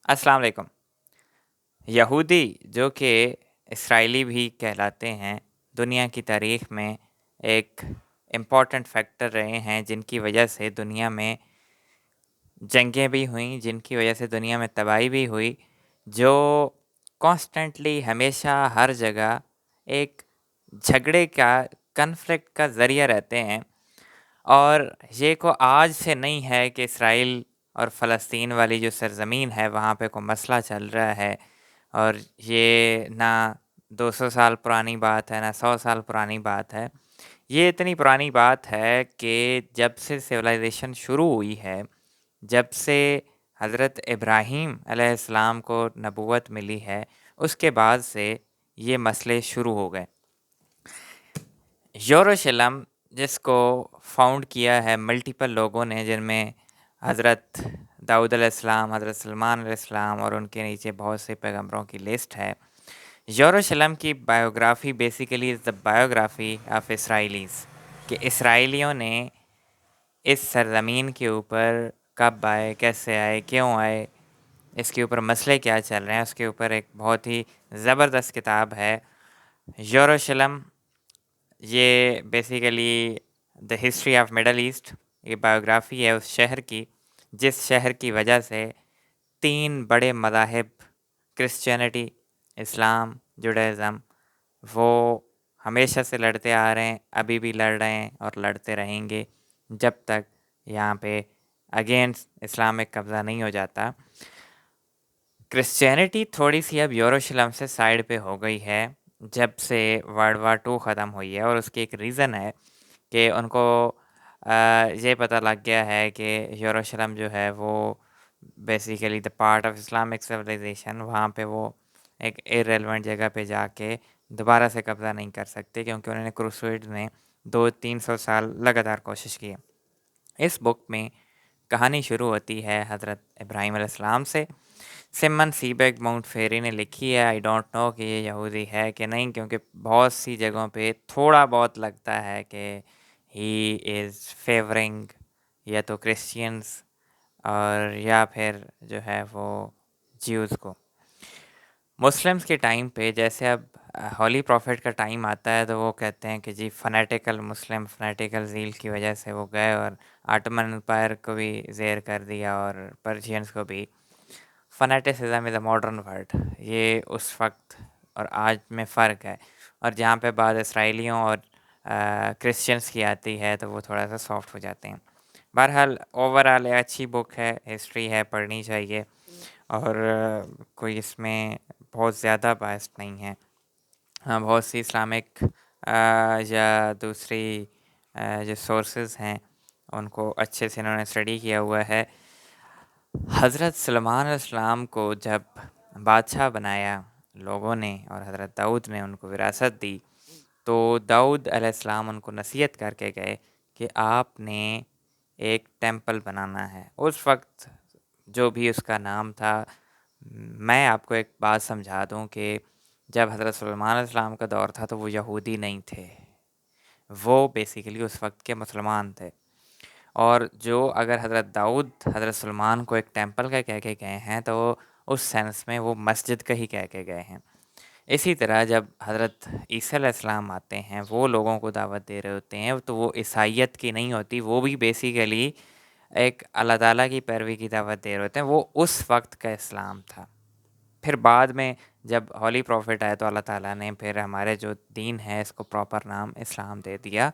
अस्सलाम वालेकुम। यहूदी जो कि इसराइली भी कहलाते हैं, दुनिया की तारीख़ में एक इम्पॉर्टेंट फैक्टर रहे हैं, जिनकी वजह से दुनिया में जंगें भी हुईं, जिनकी वजह से दुनिया में तबाही भी हुई, जो कॉन्स्टेंटली हमेशा हर जगह एक झगड़े का, कॉन्फ्लिक्ट का ज़रिया रहते हैं। और ये को आज से नहीं है कि इसराइल और फ़लस्तीन वाली जो सरज़मीन है, वहाँ पे कोई मसला चल रहा है। और ये ना 200 साल पुरानी बात है, ना 100 साल पुरानी बात है। ये इतनी पुरानी बात है कि जब से सिविलाइज़ेशन शुरू हुई है, जब से हज़रत इब्राहीम अलैहिस्सलाम को नबूवत मिली है, उसके बाद से ये मसले शुरू हो गए। यरूशलेम जिसको फाउंड किया है मल्टीपल लोगों ने, जिनमें हज़रत दाऊद अलैहिस्सलाम, हज़रत सलमान अलैहिस्सलाम और उनके नीचे बहुत से पैगंबरों की लिस्ट है। यरूशलेम की biography basically is the biography of Israelis, कि इसराइलियों ने इस सरज़मीन के ऊपर कब आए, कैसे आए, क्यों आए, इसके ऊपर मसले क्या चल रहे हैं, उसके ऊपर एक बहुत ही ज़बरदस्त किताब है यरूशलेम। ये basically the history of middle east, ये बायोग्राफ़ी है उस शहर की, जिस शहर की वजह से 3 बड़े मज़ाहिब क्रिश्चियनिटी, इस्लाम, जुडाइज़्म वो हमेशा से लड़ते आ रहे हैं, अभी भी लड़ रहे हैं और लड़ते रहेंगे, जब तक यहाँ पे अगेंस्ट इस्लामिक कब्ज़ा नहीं हो जाता। क्रिश्चियनिटी थोड़ी-सी अब यरूशलेम से साइड पे हो गई है, जब से वर्ल्ड वॉर 2 ख़त्म हुई है। और उसकी एक रीज़न है कि उनको ये पता लग गया है कि यरूशलेम जो है वो basically the part of Islamic civilisation, वहाँ पे वो एक इर्रेलेवेंट जगह पे जाके दोबारा से कब्ज़ा नहीं कर सकते, क्योंकि उन्होंने क्रूसेड्स में 200-300 साल लगातार कोशिश की है। इस बुक में कहानी शुरू होती है हज़रत इब्राहीम अलैहिस्सलाम से। सिमन सीबेक माउंटफेरी ने लिखी है। आई डोंट नो कि ये यहूदी है कि नहीं, क्योंकि बहुत सी जगहों पे थोड़ा बहुत लगता है कि ही इज़ फेवरिंग या तो क्रिश्चियंस और या फिर जो है वो ज्यूज़ को। मुस्लिम्स के टाइम पे जैसे अब होली प्रॉफिट का टाइम आता है, तो वो कहते हैं कि जी फ़नेटिकल मुस्लिम, फ़नेटिकल ज़ील की वजह से वो गए और ऑटोमन एम्पायर को भी ज़ेर कर दिया और पर्शियंस को भी। फ़नेटिसिज़्म इज़ अ मॉडर्न वर्ड, ये उस वक़्त और आज में फ़र्क है। और जहाँ पे बात इसराइलियों और क्रिश्चियंस की आती है, तो वो थोड़ा-सा सॉफ्ट हो जाते हैं। बहरहाल ओवरऑल ये अच्छी बुक है, हिस्ट्री है, पढ़नी चाहिए। और कोई इसमें बहुत ज़्यादा बायस्ड नहीं है। हाँ, बहुत सी इस्लामिक या दूसरी जो सोर्सेज़ हैं, उनको अच्छे से इन्होंने स्टडी किया हुआ है। हज़रत सुलेमान अलैहिस्सलाम को जब बादशाह बनाया लोगों ने और हज़रत दाऊद ने उनको विरासत दी, तो दाऊद अलैहिस्सलाम उनको नसीहत करके गए कि आपने एक टेंपल बनाना है। उस वक़्त जो भी उसका नाम था, मैं आपको एक बात समझा दूँ कि जब हज़रत सुलेमान अलैहिस्सलाम का दौर था, तो वो यहूदी नहीं थे। वो बेसिकली उस वक़्त के मुसलमान थे। और जो अगर हज़रत दाऊद हज़रत सुलेमान को एक टेंपल का कह के गए हैं, तो उस सेंस में वो मस्जिद का ही कह के गए हैं। इसी तरह जब हज़रत ईसा अलैहिस्सलाम आते हैं, वो लोगों को दावत दे रहे होते हैं, तो वो ईसाइयत की नहीं होती, वो भी बेसिकली एक अल्लाह ताला की पैरवी की दावत दे रहे होते हैं। वो उस वक़्त का इस्लाम था। फिर बाद में जब होली प्रॉफिट आए, तो अल्लाह ताला ने फिर हमारे जो दीन है, इसको प्रॉपर नाम इस्लाम दे दिया।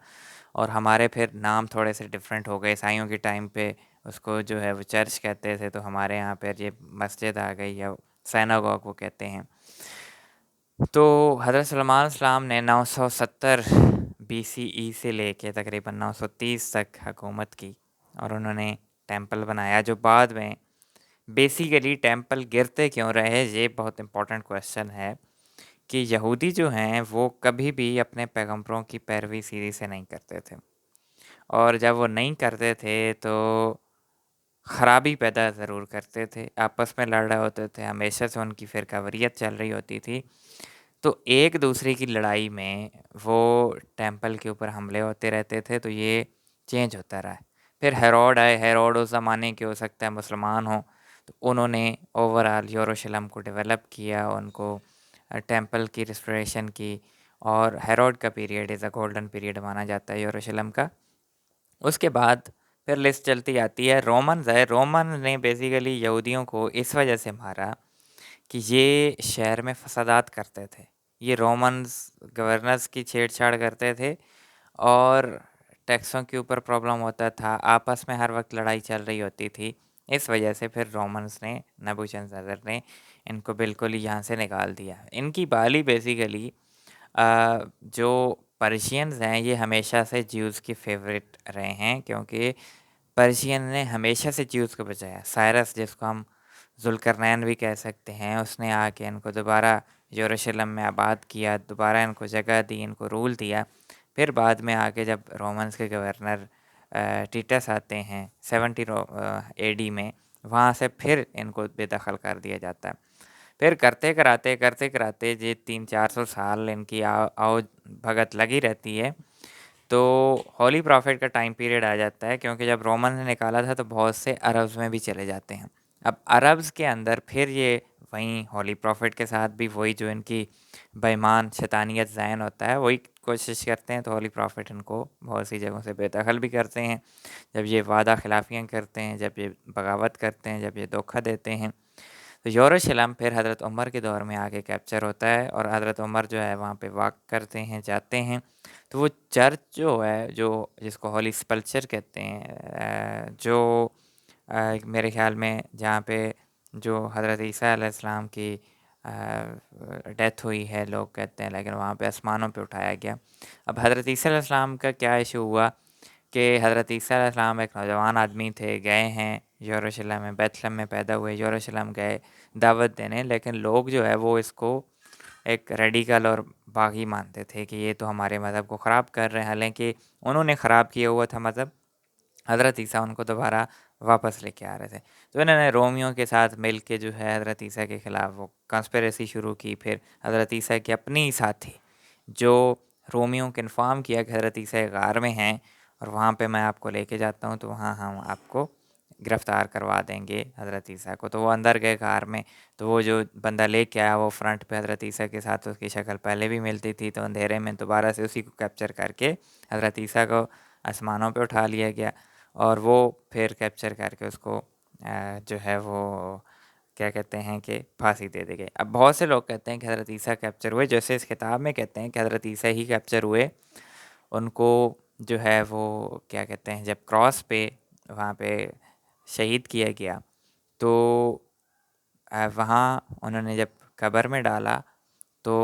और हमारे फिर नाम थोड़े से डिफरेंट हो गए। ईसाइयों के टाइम पे उसको जो है वो चर्च कहते थे, तो हमारे यहाँ पर ये मस्जिद आ गई या सिनेगॉग वो कहते हैं। तो हज़रत सुलेमान अलैहिस्सलाम ने 970 बीसीई से लेके तकरीबन 930 तक हुकूमत की, और उन्होंने टेंपल बनाया, जो बाद में बेसिकली टेंपल गिरते क्यों रहे, ये बहुत इम्पोर्टेंट क्वेश्चन है। कि यहूदी जो हैं, वो कभी भी अपने पैगंबरों की पैरवी सीधी से नहीं करते थे। और जब वो नहीं करते थे, तो ख़राबी पैदा ज़रूर करते थे, आपस में लड़ रहे होते थे, हमेशा से उनकी फ़िरकावारियत चल रही होती थी। तो एक दूसरे की लड़ाई में वो टेंपल के ऊपर हमले होते रहते थे, तो ये चेंज होता रहा है। फिर हेरोड आए, हेरोड उस ज़माने के हो सकता है मुसलमान हों, تو انہوں نے اوورآل یروشلم کو ڈیولپ کیا، ان کو ٹیمپل کی ریسٹوریشن کی، اور ہیروڈ کا period is a golden period مانا جاتا ہے یروشلم کا۔ اس کے بعد پھر لسٹ چلتی آتی ہے رومنز ہے۔ رومن نے بیسیکلی یہودیوں کو اس وجہ سے مارا کہ یہ شہر میں فسادات کرتے تھے، یہ رومنز گورنرز کی چھیڑ چھاڑ کرتے تھے، اور ٹیکسوں کے اوپر پرابلم ہوتا تھا، آپس میں ہر وقت لڑائی چل رہی ہوتی تھی۔ اس وجہ سے پھر رومنز نے، نبوکدنیزر نے ان کو بالکل ہی یہاں سے نکال دیا۔ ان کی بالی بیسیکلی جو پرشینز ہیں یہ ہمیشہ سے جیوز کی فیوریٹ رہے ہیں، کیونکہ پرشین نے ہمیشہ سے جیوز کو بچایا۔ سائرس، جس کو ہم ذوالقرنین بھی کہہ سکتے ہیں، اس نے آ کے ان کو دوبارہ یروشلم میں آباد کیا، دوبارہ ان کو جگہ دی، ان کو رول دیا۔ پھر بعد میں آ کے جب رومنز کے گورنر ٹیٹس آتے ہیں 70 AD میں، وہاں سے پھر ان کو بے دخل کر دیا جاتا ہے۔ پھر کرتے کراتے یہ 300-400 سال ان کی آؤ بھگت لگی رہتی ہے۔ تو ہولی پرافٹ کا ٹائم پیریڈ آ جاتا ہے، کیونکہ جب رومن نے نکالا تھا تو بہت سے عربز میں بھی چلے جاتے ہیں۔ اب عربز کے اندر پھر یہ وہیں ہولی پرافٹ کے ساتھ بھی وہی جو ان کی بےمان شیطانیت ذہن ہوتا ہے وہی کوشش کرتے ہیں، تو ہولی پرافٹ ان کو بہت سی جگہوں سے بے دخل بھی کرتے ہیں، جب یہ وعدہ خلافیاں کرتے ہیں، جب یہ بغاوت کرتے ہیں، جب یہ دھوکہ دیتے ہیں۔ تو یروشلم پھر حضرت عمر کے دور میں آگے کیپچر ہوتا ہے، اور حضرت عمر جو ہے وہاں پہ واک کرتے ہیں، جاتے ہیں۔ تو وہ چرچ جو ہے، جو جس کو ہولی سپلچر کہتے ہیں، جو میرے خیال میں جہاں پہ جو حضرت عیسیٰ علیہ السلام کی ڈیتھ ہوئی ہے لوگ کہتے ہیں، لیکن وہاں پہ آسمانوں پہ اٹھایا گیا۔ اب حضرت عیسیٰ علیہ السلام کا کیا ایشو ہوا کہ حضرت عیسیٰ علیہ السلام ایک نوجوان آدمی تھے، گئے ہیں یروشلم میں، بیت لحم میں پیدا ہوئے، یروشلم گئے دعوت دینے، لیکن لوگ جو ہے وہ اس کو ایک ریڈیکل اور باغی مانتے تھے کہ یہ تو ہمارے مذہب کو خراب کر رہے ہیں، حالانکہ انہوں نے خراب کیا ہوا تھا مذہب، حضرت عیسیٰ ان کو دوبارہ واپس لے کے آ رہے تھے۔ تو انہوں نے رومیوں کے ساتھ مل کے جو ہے حضرت عیسیٰ کے خلاف وہ کنسپیریسی شروع کی۔ پھر حضرت عیسیٰ کے اپنے ہی ساتھی جو رومیوں کو انفارم کیا کہ حضرت عیسیٰ غار میں ہیں اور وہاں پہ میں آپ کو لے کے جاتا ہوں، تو وہاں ہم آپ کو گرفتار کروا دیں گے حضرت عیسیٰ کو۔ تو وہ اندر گئے غار میں، تو وہ جو بندہ لے کے آیا وہ فرنٹ پہ حضرت عیسیٰ کے ساتھ اس کی شکل پہلے بھی ملتی تھی، تو اندھیرے میں دوبارہ سے اسی کو کیپچر کر کے حضرت عیسیٰ کو آسمانوں پہ اٹھا لیا گیا، اور وہ پھر کیپچر کر کے اس کو جو ہے وہ کیا کہتے ہیں کہ پھانسی دے گئے۔ اب بہت سے لوگ کہتے ہیں کہ حضرت عیسیٰ کیپچر ہوئے، جیسے اس کتاب میں کہتے ہیں کہ حضرت عیسیٰ ہی کیپچر ہوئے۔ ان کو جو ہے وہ کیا کہتے ہیں، جب کراس پہ وہاں پہ شہید کیا گیا، تو وہاں انہوں نے جب قبر میں ڈالا تو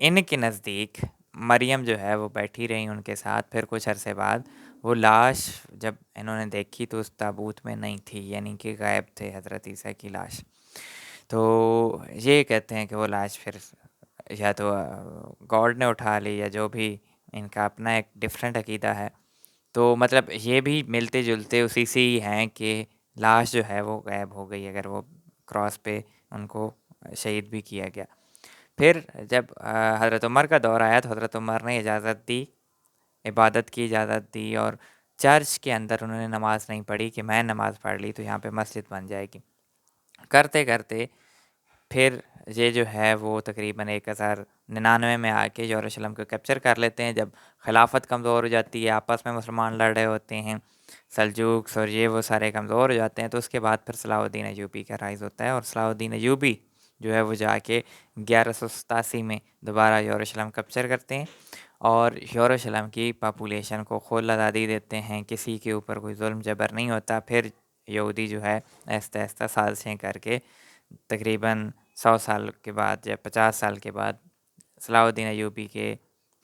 ان کے نزدیک مریم جو ہے وہ بیٹھی رہی ان کے ساتھ۔ پھر کچھ عرصے بعد وہ لاش جب انہوں نے دیکھی تو اس تابوت میں نہیں تھی، یعنی کہ غائب تھے حضرت عیسیٰ کی لاش۔ تو یہ کہتے ہیں کہ وہ لاش پھر یا تو گاڈ نے اٹھا لی، یا جو بھی ان کا اپنا ایک ڈفرینٹ عقیدہ ہے۔ تو مطلب یہ بھی ملتے جلتے اسی سے ہی ہیں کہ لاش جو ہے وہ غائب ہو گئی، اگر وہ کراس پہ ان کو شہید بھی کیا گیا۔ پھر جب حضرت عمر کا دور آیا تو حضرت عمر نے اجازت دی، عبادت کی اجازت دی، اور چرچ کے اندر انہوں نے نماز نہیں پڑھی کہ میں نماز پڑھ لی تو یہاں پہ مسجد بن جائے گی۔ کرتے کرتے پھر یہ جو ہے وہ تقریباً 1099 میں آ کے یروشلم کو کیپچر کر لیتے ہیں۔ جب خلافت کمزور ہو جاتی ہے، آپس میں مسلمان لڑ رہے ہوتے ہیں، سلجوکس اور یہ وہ سارے کمزور ہو جاتے ہیں، تو اس کے بعد پھر صلاح الدین ایوبی کا رائز ہوتا ہے، اور صلاح الدین ایوبی جو ہے وہ جا کے 1187 میں دوبارہ یروشلم کیپچر کرتے ہیں، اور یروشلم کی پاپولیشن کو خود آزادی دیتے ہیں، کسی کے اوپر کوئی ظلم جبر نہیں ہوتا۔ پھر یہودی جو ہے آہستہ آہستہ سازشیں کر کے تقریباً 100 سال کے بعد یا 50 سال کے بعد صلاح الدین ایوبی کے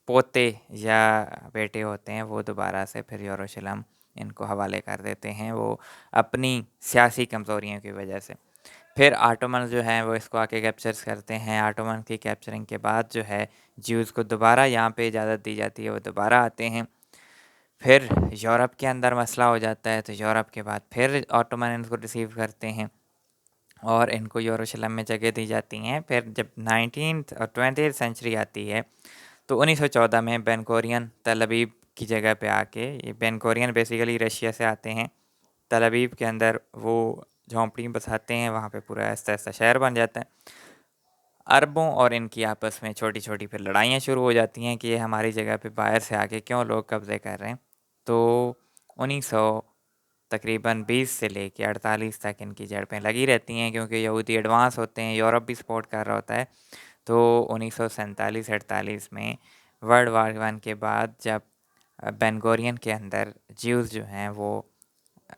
پوتے یا بیٹے ہوتے ہیں، وہ دوبارہ سے پھر یروشلم ان کو حوالے کر دیتے ہیں، وہ اپنی سیاسی کمزوریوں کی وجہ سے۔ پھر آٹومن جو ہیں وہ اس کو آ کے کیپچرز کرتے ہیں۔ آٹومن کی کیپچرنگ کے بعد جو ہے جیوز کو دوبارہ یہاں پہ اجازت دی جاتی ہے، وہ دوبارہ آتے ہیں۔ پھر یورپ کے اندر مسئلہ ہو جاتا ہے، تو یورپ کے بعد پھر آٹومن ان کو ریسیو کرتے ہیں اور ان کو یروشلم میں جگہ دی جاتی ہیں۔ پھر جب 19th اور 20th سینچری آتی ہے تو 1914 میں بین گورین تل ابیب کی جگہ پہ آ کے، یہ بین گورین بیسیکلی رشیا سے آتے ہیں، تل ابیب کے اندر وہ झोंपड़ी बसाते हैं, वहाँ पे पूरा ऐसा-ऐसा शहर बन जाता है। अरबों और इनकी आपस में छोटी-छोटी फिर लड़ाइयाँ शुरू हो जाती हैं कि ये हमारी जगह पे बाहर से आके क्यों लोग कब्ज़े कर रहे हैं। तो 1900 तकरीबन 20 से लेके 48 तक इनकी झड़पें लगी रहती हैं, क्योंकि यहूदी एडवांस होते हैं, यूरोप भी सपोर्ट कर रहा होता है। तो 1947-48 में वर्ल्ड वार 1 के बाद जब बेन गुरियन के अंदर ज्यूज़ जो हैं वो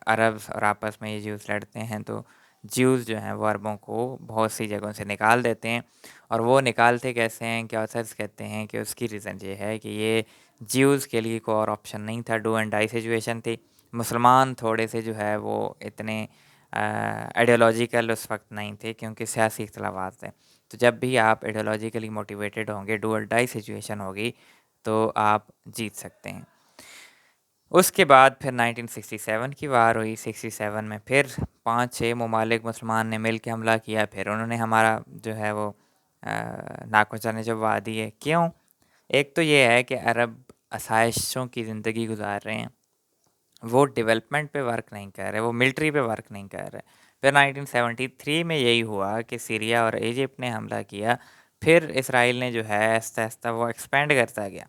अरब्स और आपस में ये ज्यूज़ लड़ते हैं, तो ज्यूज़ जो हैं वो अरबों को बहुत सी जगहों से निकाल देते हैं। और वो निकालते कैसे हैं कि ऑथर्स कहते हैं कि उसकी रीज़न ये है कि ये ज्यूज़ के लिए कोई और ऑप्शन नहीं था, डू एंड डाई सिचुएशन थी। मुसलमान थोड़े से जो है वो इतने आइडियोलॉजिकल उस वक्त नहीं थे, क्योंकि सियासी इख्तलाफात थे। तो जब भी आप आइडियोलॉजिकली मोटिवेटेड होंगे, डू और डाई सिचुएशन होगी, तो आप जीत सकते हैं। उसके बाद फिर 1967 की वार हुई। 67 में फिर 5-6 ममालिक मुसलमान ने मिल के हमला किया, फिर उन्होंने हमारा जो है वो नाकों निचवा दिए। क्यों? एक तो ये है कि अरब आसाइशों की ज़िंदगी गुजार रहे हैं, वो डेवलपमेंट पे वर्क नहीं कर रहे, वो मिलिट्री पे वर्क नहीं कर रहे। फिर 1973 में यही हुआ कि सीरिया और इजिप्ट ने हमला किया, फिर इसराइल ने जो है आहिस्ता-आहिस्ता वो एक्सपेंड करता गया,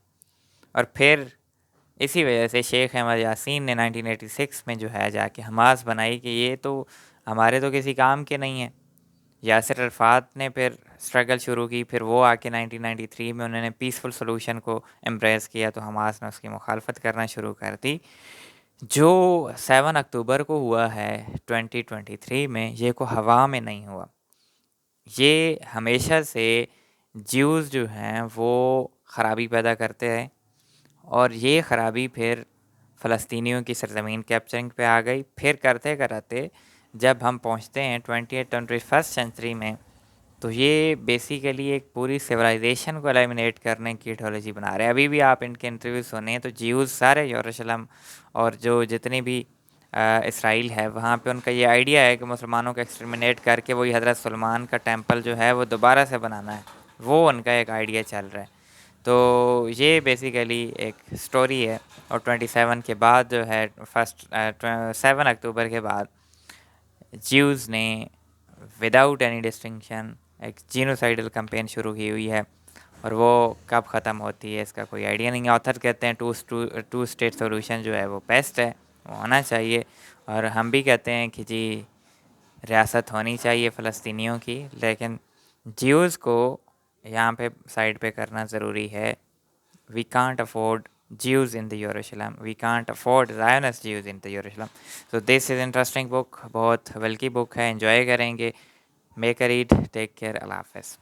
और फिर इसी वजह से शेख अहमद यासीन ने 1986 में जो है जाके हमास बनाई कि ये तो हमारे तो किसी काम के नहीं है। यासिर अरफात ने फिर स्ट्रगल शुरू की, फिर वो आके 1993 में उन्होंने पीसफुल सॉल्यूशन को एम्ब्रेस किया, तो हमास ने उसकी मुखालफत करना शुरू कर दी। जो 7 अक्टूबर को हुआ है 2023 में, ये को हवा में नहीं हुआ। ये हमेशा से ज्यूज़ जो हैं वो ख़राबी पैदा करते रहे, और ये ख़राबी फिर फ़लस्तीनियों की सरज़मीन कैप्चरिंग पे आ गई। फिर करते कराते जब हम पहुंचते हैं 21st सेंचुरी में, तो ये बेसिकली एक पूरी सिविलाइजेशन को एलिमिनेट करने की आइडियोलॉजी बना रहे हैं। अभी भी आप इनके इंटरव्यू सुने तो ज्यूज़ सारे यरूशलेम और जो जितनी भी इसराइल है वहाँ पे उनका ये आइडिया है कि मुसलमानों को एक्सटर्मिनेट करके वही हज़रत सुलेमान का टेंपल जो है वो दोबारा से बनाना है। वो उनका एक आइडिया चल रहा है। तो ये बेसिकली एक स्टोरी है। और 27 के बाद जो है 7 अक्टूबर के बाद ज्यूज़ ने विदाउट एनी डिस्टिंक्शन एक जीनोसाइडल कैंपेन शुरू की हुई है, और वो कब ख़त्म होती है इसका कोई आइडिया नहीं है। ऑथर कहते हैं टू स्टेट सॉल्यूशन जो है वो बेस्ट है, वो होना चाहिए। और हम भी कहते हैं कि जी रियासत होनी चाहिए फ़लस्तीनियों की, लेकिन ज्यूज़ को यहाँ पे साइड पे करना ज़रूरी है। We can't afford Jews in the Jerusalem. We can't afford Zionist Jews in the Jerusalem. So this is interesting book, बहुत बल्कि बुक है, एंजॉय करेंगे। Make a read, take care, अल्लाह हाफ़िज़।